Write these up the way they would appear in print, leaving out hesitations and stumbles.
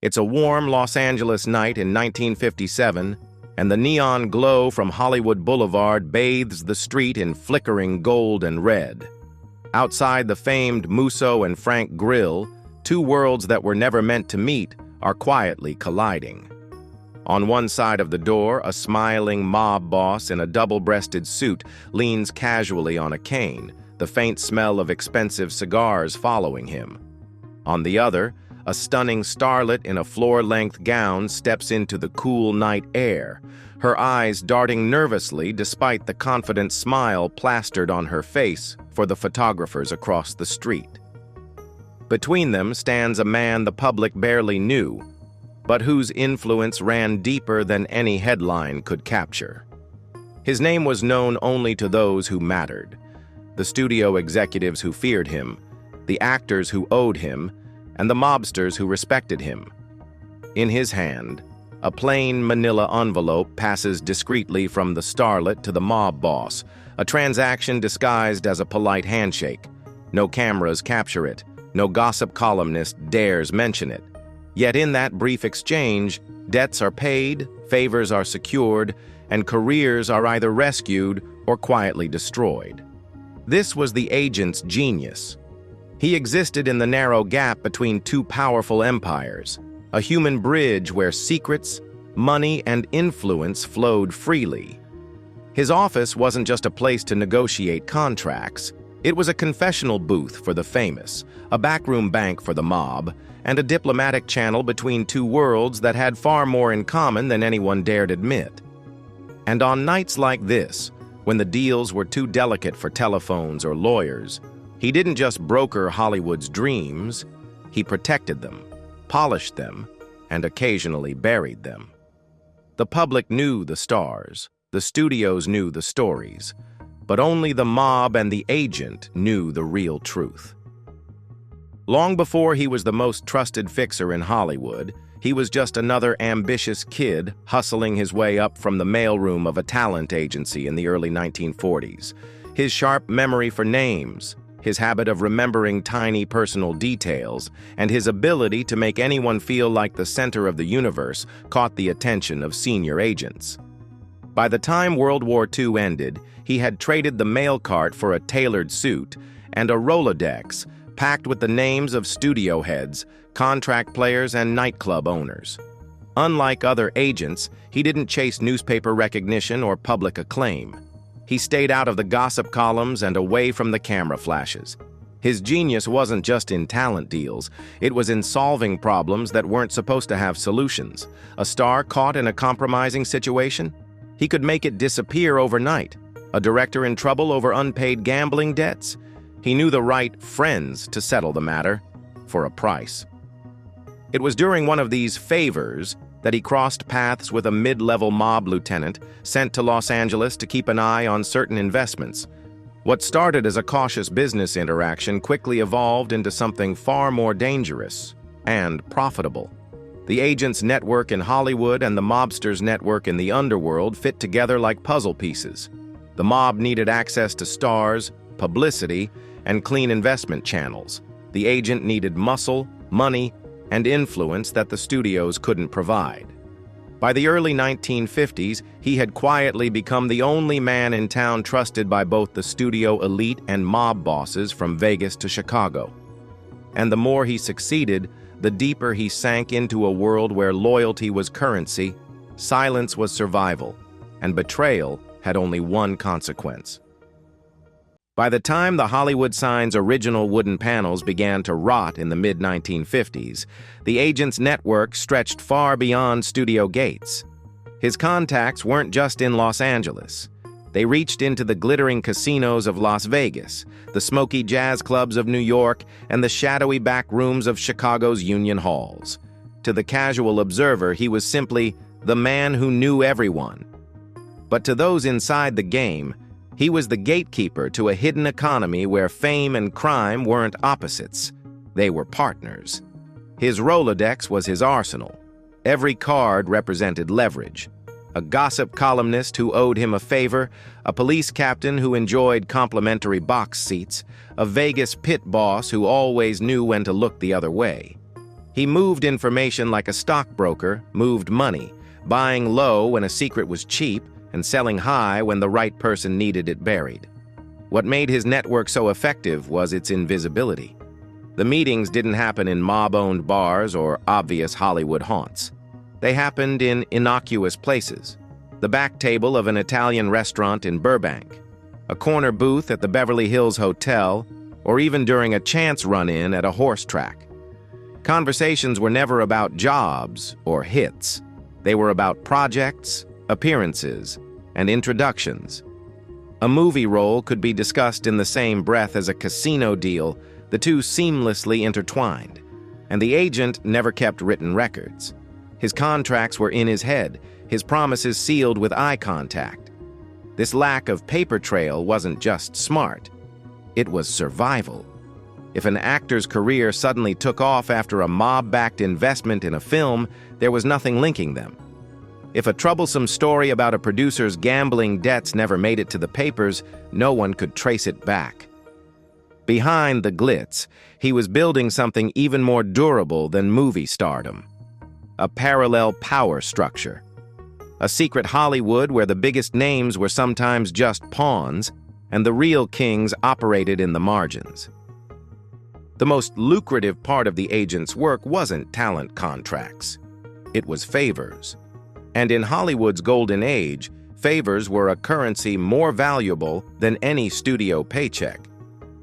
It's a warm Los Angeles night in 1957, and the neon glow from Hollywood Boulevard bathes the street in flickering gold and red. Outside the famed Musso and Frank Grill, two worlds that were never meant to meet are quietly colliding. On one side of the door, a smiling mob boss in a double-breasted suit leans casually on a cane, the faint smell of expensive cigars following him. On the other, a stunning starlet in a floor-length gown steps into the cool night air, her eyes darting nervously despite the confident smile plastered on her face for the photographers across the street. Between them stands a man the public barely knew, but whose influence ran deeper than any headline could capture. His name was known only to those who mattered, the studio executives who feared him, the actors who owed him, and the mobsters who respected him. In his hand, a plain manila envelope passes discreetly from the starlet to the mob boss, a transaction disguised as a polite handshake. No cameras capture it, no gossip columnist dares mention it. Yet in that brief exchange, debts are paid, favors are secured, and careers are either rescued or quietly destroyed. This was the agent's genius. He existed in the narrow gap between two powerful empires, a human bridge where secrets, money, and influence flowed freely. His office wasn't just a place to negotiate contracts. It was a confessional booth for the famous, a backroom bank for the mob, and a diplomatic channel between two worlds that had far more in common than anyone dared admit. And on nights like this, when the deals were too delicate for telephones or lawyers, he didn't just broker Hollywood's dreams, he protected them, polished them, and occasionally buried them. The public knew the stars, the studios knew the stories, but only the mob and the agent knew the real truth. Long before he was the most trusted fixer in Hollywood, he was just another ambitious kid hustling his way up from the mailroom of a talent agency in the early 1940s. His sharp memory for names, his habit of remembering tiny personal details, and his ability to make anyone feel like the center of the universe caught the attention of senior agents. By the time World War II ended, he had traded the mail cart for a tailored suit and a Rolodex packed with the names of studio heads, contract players, and nightclub owners. Unlike other agents, he didn't chase newspaper recognition or public acclaim. He stayed out of the gossip columns and away from the camera flashes. His genius wasn't just in talent deals, it was in solving problems that weren't supposed to have solutions. A star caught in a compromising situation? He could make it disappear overnight. A director in trouble over unpaid gambling debts? He knew the right friends to settle the matter, for a price. It was during one of these favors that he crossed paths with a mid-level mob lieutenant sent to Los Angeles to keep an eye on certain investments. What started as a cautious business interaction quickly evolved into something far more dangerous and profitable. The agent's network in Hollywood and the mobster's network in the underworld fit together like puzzle pieces. The mob needed access to stars, publicity, and clean investment channels. The agent needed muscle, money, and influence that the studios couldn't provide. By the early 1950s, he had quietly become the only man in town trusted by both the studio elite and mob bosses from Vegas to Chicago. And the more he succeeded, the deeper he sank into a world where loyalty was currency, silence was survival, and betrayal had only one consequence. By the time the Hollywood sign's original wooden panels began to rot in the mid-1950s, the agent's network stretched far beyond studio gates. His contacts weren't just in Los Angeles. They reached into the glittering casinos of Las Vegas, the smoky jazz clubs of New York, and the shadowy back rooms of Chicago's Union Halls. To the casual observer, he was simply the man who knew everyone. But to those inside the game, he was the gatekeeper to a hidden economy where fame and crime weren't opposites. They were partners. His Rolodex was his arsenal. Every card represented leverage. A gossip columnist who owed him a favor, a police captain who enjoyed complimentary box seats, a Vegas pit boss who always knew when to look the other way. He moved information like a stockbroker moved money, buying low when a secret was cheap and selling high when the right person needed it buried. What made his network so effective was its invisibility. The meetings didn't happen in mob-owned bars or obvious Hollywood haunts. They happened in innocuous places. The back table of an Italian restaurant in Burbank, a corner booth at the Beverly Hills Hotel, or even during a chance run-in at a horse track. Conversations were never about jobs or hits. They were about projects, appearances, and introductions. A movie role could be discussed in the same breath as a casino deal, the two seamlessly intertwined, and the agent never kept written records. His contracts were in his head, his promises sealed with eye contact. This lack of paper trail wasn't just smart, it was survival. If an actor's career suddenly took off after a mob-backed investment in a film, there was nothing linking them. If a troublesome story about a producer's gambling debts never made it to the papers, no one could trace it back. Behind the glitz, he was building something even more durable than movie stardom. A parallel power structure. A secret Hollywood where the biggest names were sometimes just pawns, and the real kings operated in the margins. The most lucrative part of the agent's work wasn't talent contracts. It was favors. And in Hollywood's golden age, favors were a currency more valuable than any studio paycheck.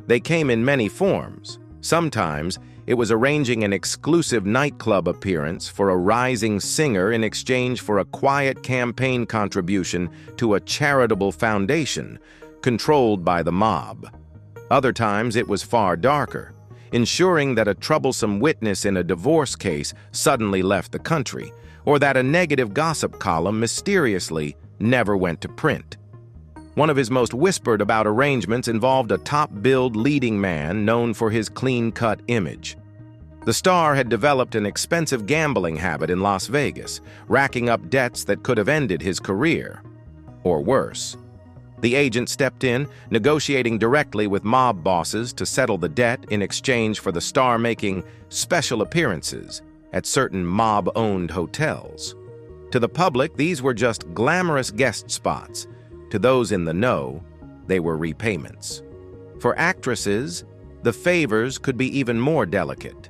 They came in many forms. Sometimes, it was arranging an exclusive nightclub appearance for a rising singer in exchange for a quiet campaign contribution to a charitable foundation controlled by the mob. Other times, it was far darker, ensuring that a troublesome witness in a divorce case suddenly left the country, or that a negative gossip column mysteriously never went to print. One of his most whispered about arrangements involved a top-billed leading man known for his clean-cut image. The star had developed an expensive gambling habit in Las Vegas, racking up debts that could have ended his career. Or worse. The agent stepped in, negotiating directly with mob bosses to settle the debt in exchange for the star making special appearances at certain mob-owned hotels. To the public, these were just glamorous guest spots. To those in the know, they were repayments. For actresses, the favors could be even more delicate.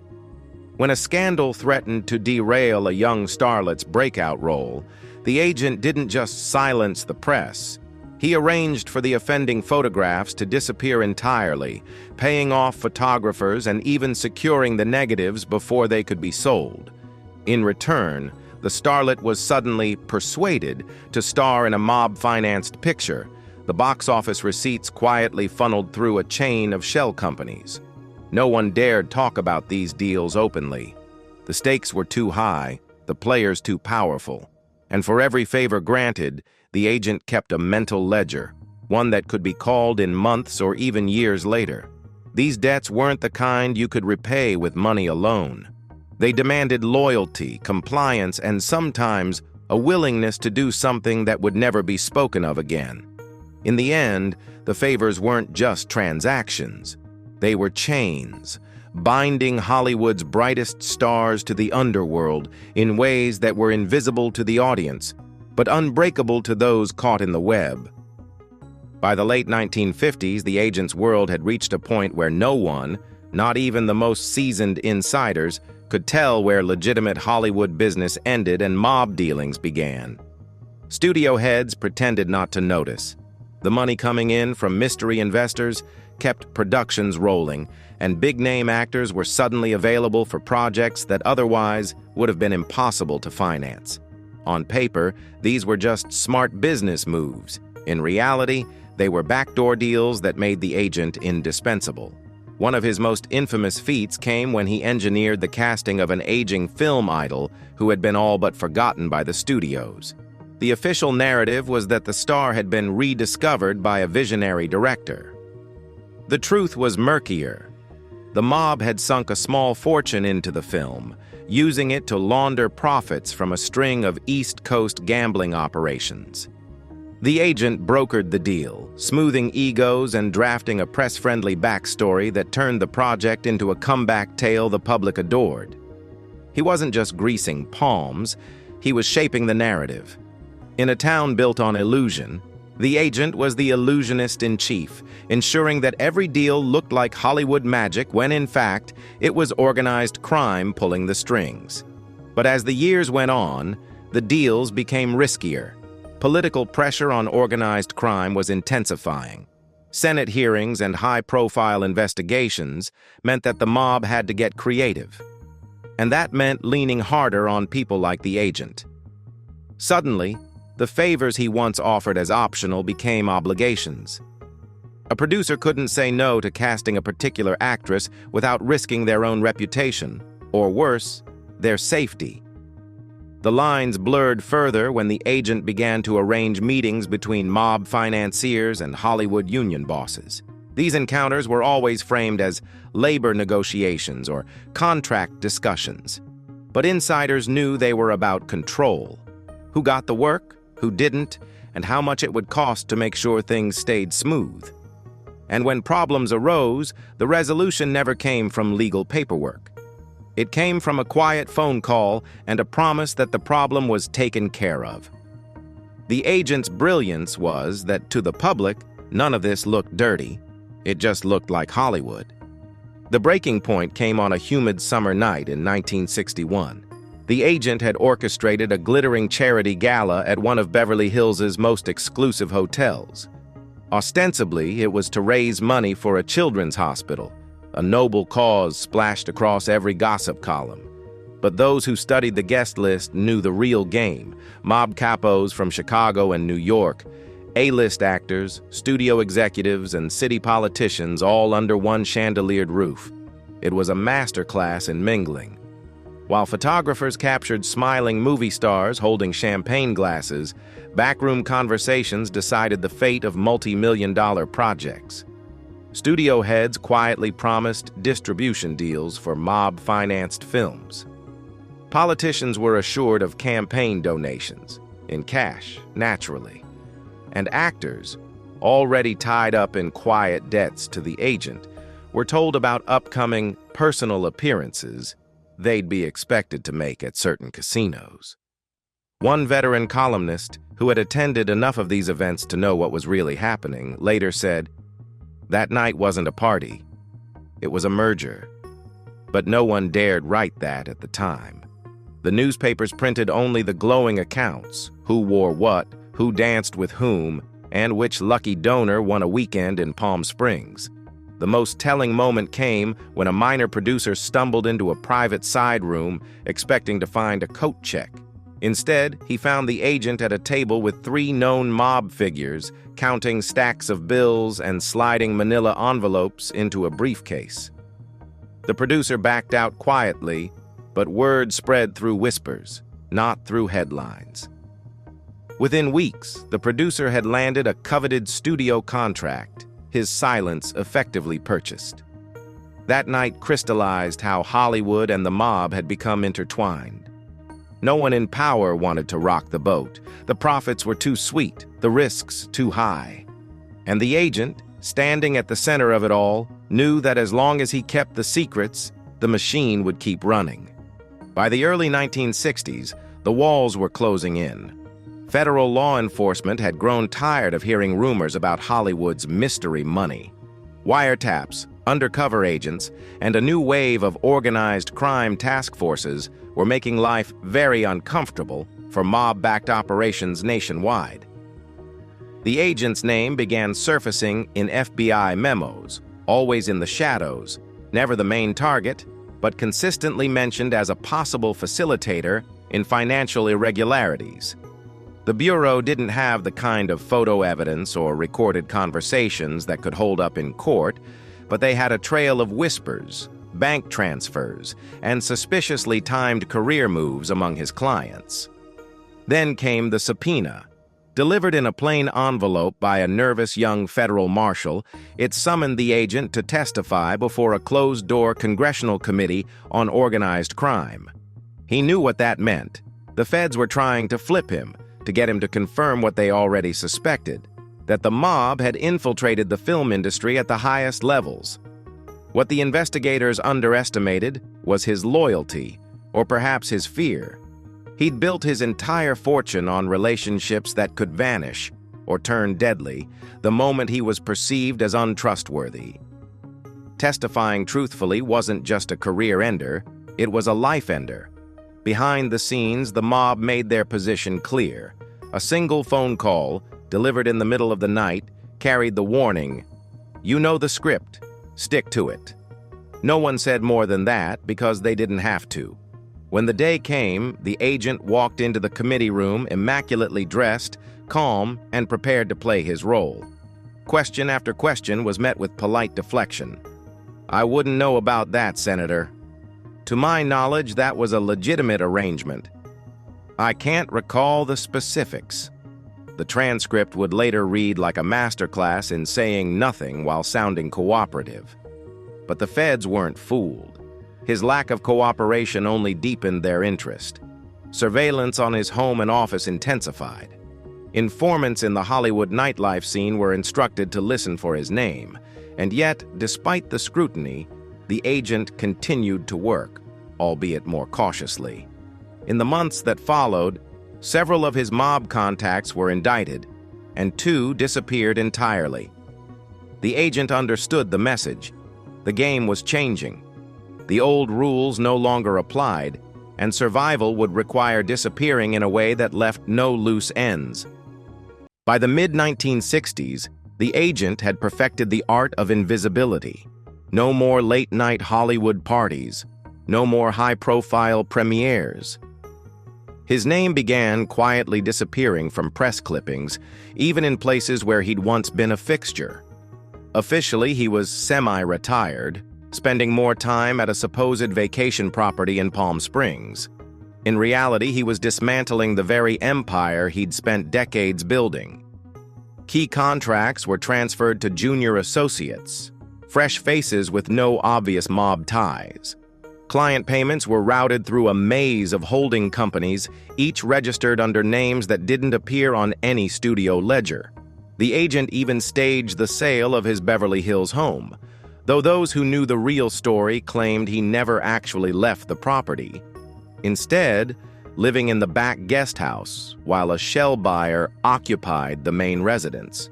When a scandal threatened to derail a young starlet's breakout role, the agent didn't just silence the press. He arranged for the offending photographs to disappear entirely, paying off photographers and even securing the negatives before they could be sold. In return, the starlet was suddenly persuaded to star in a mob-financed picture, the box office receipts quietly funneled through a chain of shell companies. No one dared talk about these deals openly. The stakes were too high, the players too powerful, and for every favor granted, the agent kept a mental ledger, one that could be called in months or even years later. These debts weren't the kind you could repay with money alone. They demanded loyalty, compliance, and sometimes a willingness to do something that would never be spoken of again. In the end, the favors weren't just transactions. They were chains, binding Hollywood's brightest stars to the underworld in ways that were invisible to the audience, but unbreakable to those caught in the web. By the late 1950s, the agent's world had reached a point where no one, not even the most seasoned insiders, could tell where legitimate Hollywood business ended and mob dealings began. Studio heads pretended not to notice. The money coming in from mystery investors kept productions rolling, and big-name actors were suddenly available for projects that otherwise would have been impossible to finance. On paper, these were just smart business moves. In reality, they were backdoor deals that made the agent indispensable. One of his most infamous feats came when he engineered the casting of an aging film idol who had been all but forgotten by the studios. The official narrative was that the star had been rediscovered by a visionary director. The truth was murkier. The mob had sunk a small fortune into the film, using it to launder profits from a string of East Coast gambling operations. The agent brokered the deal, smoothing egos and drafting a press-friendly backstory that turned the project into a comeback tale the public adored. He wasn't just greasing palms, he was shaping the narrative. In a town built on illusion, the agent was the illusionist-in-chief, ensuring that every deal looked like Hollywood magic when, in fact, it was organized crime pulling the strings. But as the years went on, the deals became riskier. Political pressure on organized crime was intensifying. Senate hearings and high-profile investigations meant that the mob had to get creative. And that meant leaning harder on people like the agent. Suddenly, the favors he once offered as optional became obligations. A producer couldn't say no to casting a particular actress without risking their own reputation, or worse, their safety. The lines blurred further when the agent began to arrange meetings between mob financiers and Hollywood union bosses. These encounters were always framed as labor negotiations or contract discussions. But insiders knew they were about control. Who got the work, who didn't, and how much it would cost to make sure things stayed smooth. And when problems arose, the resolution never came from legal paperwork. It came from a quiet phone call and a promise that the problem was taken care of. The agent's brilliance was that, to the public, none of this looked dirty. It just looked like Hollywood. The breaking point came on a humid summer night in 1961. The agent had orchestrated a glittering charity gala at one of Beverly Hills' most exclusive hotels. Ostensibly, it was to raise money for a children's hospital, a noble cause splashed across every gossip column. But those who studied the guest list knew the real game. Mob capos from Chicago and New York, A-list actors, studio executives, and city politicians all under one chandeliered roof. It was a masterclass in mingling. While photographers captured smiling movie stars holding champagne glasses, backroom conversations decided the fate of multi-million-dollar projects. Studio heads quietly promised distribution deals for mob-financed films. Politicians were assured of campaign donations, in cash, naturally. And actors, already tied up in quiet debts to the agent, were told about upcoming personal appearances they'd be expected to make at certain casinos. One veteran columnist, who had attended enough of these events to know what was really happening, later said, "That night wasn't a party. It was a merger." But no one dared write that at the time. The newspapers printed only the glowing accounts: who wore what, who danced with whom, and which lucky donor won a weekend in Palm Springs. The most telling moment came when a minor producer stumbled into a private side room expecting to find a coat check. Instead, he found the agent at a table with 3 known mob figures, counting stacks of bills and sliding manila envelopes into a briefcase. The producer backed out quietly, but word spread through whispers, not through headlines. Within weeks, the producer had landed a coveted studio contract, his silence effectively purchased. That night crystallized how Hollywood and the mob had become intertwined. No one in power wanted to rock the boat. The profits were too sweet, the risks too high. And the agent, standing at the center of it all, knew that as long as he kept the secrets, the machine would keep running. By the early 1960s, the walls were closing in. Federal law enforcement had grown tired of hearing rumors about Hollywood's mystery money. Wiretaps, undercover agents, and a new wave of organized crime task forces were making life very uncomfortable for mob-backed operations nationwide. The agent's name began surfacing in FBI memos, always in the shadows, never the main target, but consistently mentioned as a possible facilitator in financial irregularities. The Bureau didn't have the kind of photo evidence or recorded conversations that could hold up in court, but they had a trail of whispers, bank transfers, and suspiciously timed career moves among his clients. Then came the subpoena. Delivered in a plain envelope by a nervous young federal marshal, it summoned the agent to testify before a closed-door congressional committee on organized crime. He knew what that meant. The feds were trying to flip him, to get him to confirm what they already suspected, that the mob had infiltrated the film industry at the highest levels. What the investigators underestimated was his loyalty, Or perhaps his fear. He'd built his entire fortune on relationships that could vanish or turn deadly the moment he was perceived as untrustworthy. Testifying truthfully wasn't just a career ender, it was a life ender. Behind the scenes, the mob made their position clear. A single phone call, delivered in the middle of the night, carried the warning, "You know the script, stick to it." No one said more than that because they didn't have to. When the day came, the agent walked into the committee room immaculately dressed, calm, and prepared to play his role. Question after question was met with polite deflection. "I wouldn't know about that, Senator. To my knowledge, that was a legitimate arrangement. I can't recall the specifics." The transcript would later read like a masterclass in saying nothing while sounding cooperative. But the feds weren't fooled. His lack of cooperation only deepened their interest. Surveillance on his home and office intensified. Informants in the Hollywood nightlife scene were instructed to listen for his name, and yet, despite the scrutiny, the agent continued to work, albeit more cautiously. In the months that followed, several of his mob contacts were indicted, and 2 disappeared entirely. The agent understood the message. The game was changing. The old rules no longer applied, and survival would require disappearing in a way that left no loose ends. By the mid-1960s, the agent had perfected the art of invisibility. No more late-night Hollywood parties. No more high-profile premieres. His name began quietly disappearing from press clippings, even in places where he'd once been a fixture. Officially, he was semi-retired, spending more time at a supposed vacation property in Palm Springs. In reality, he was dismantling the very empire he'd spent decades building. Key contracts were transferred to junior associates, fresh faces with no obvious mob ties. Client payments were routed through a maze of holding companies, each registered under names that didn't appear on any studio ledger. The agent even staged the sale of his Beverly Hills home, though those who knew the real story claimed he never actually left the property. Instead, living in the back guest house, while a shell buyer occupied the main residence.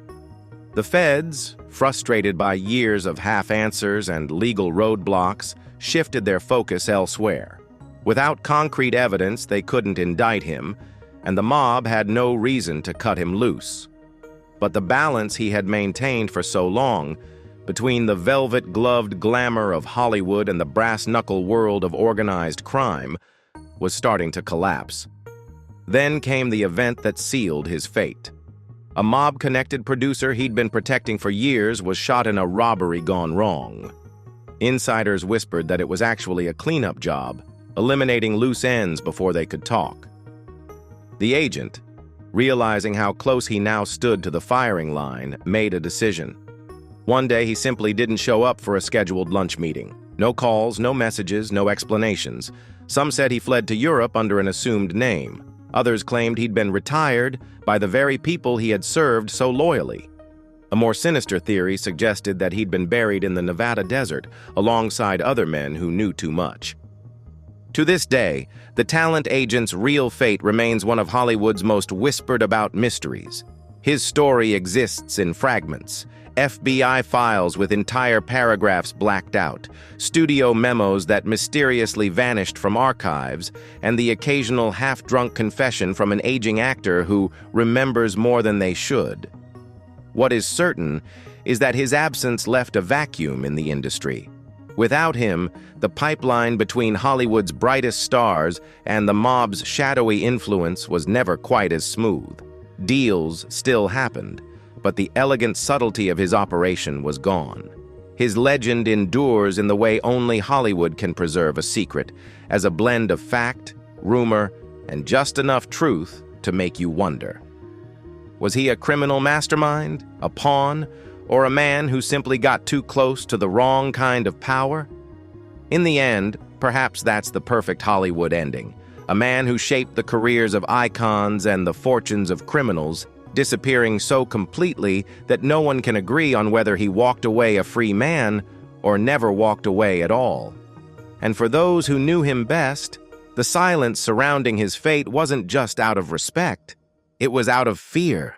The feds, frustrated by years of half-answers and legal roadblocks, shifted their focus elsewhere. Without concrete evidence, they couldn't indict him, and the mob had no reason to cut him loose. But the balance he had maintained for so long, between the velvet-gloved glamour of Hollywood and the brass-knuckle world of organized crime, was starting to collapse. Then came the event that sealed his fate. A mob-connected producer he'd been protecting for years was shot in a robbery gone wrong. Insiders whispered that it was actually a cleanup job, eliminating loose ends before they could talk. The agent, realizing how close he now stood to the firing line, made a decision. One day he simply didn't show up for a scheduled lunch meeting. No calls, no messages, no explanations. Some said he fled to Europe under an assumed name. Others claimed he'd been retired by the very people he had served so loyally. A more sinister theory suggested that he'd been buried in the Nevada desert alongside other men who knew too much. To this day, the talent agent's real fate remains one of Hollywood's most whispered-about mysteries. His story exists in fragments, FBI files with entire paragraphs blacked out, studio memos that mysteriously vanished from archives, and the occasional half-drunk confession from an aging actor who remembers more than they should. What is certain is that his absence left a vacuum in the industry. Without him, the pipeline between Hollywood's brightest stars and the mob's shadowy influence was never quite as smooth. Deals still happened, but the elegant subtlety of his operation was gone. His legend endures in the way only Hollywood can preserve a secret, as a blend of fact, rumor, and just enough truth to make you wonder. Was he a criminal mastermind, a pawn, or a man who simply got too close to the wrong kind of power? In the end, perhaps that's the perfect Hollywood ending. A man who shaped the careers of icons and the fortunes of criminals, disappearing so completely that no one can agree on whether he walked away a free man or never walked away at all. And for those who knew him best, The silence surrounding his fate wasn't just out of respect. It was out of fear.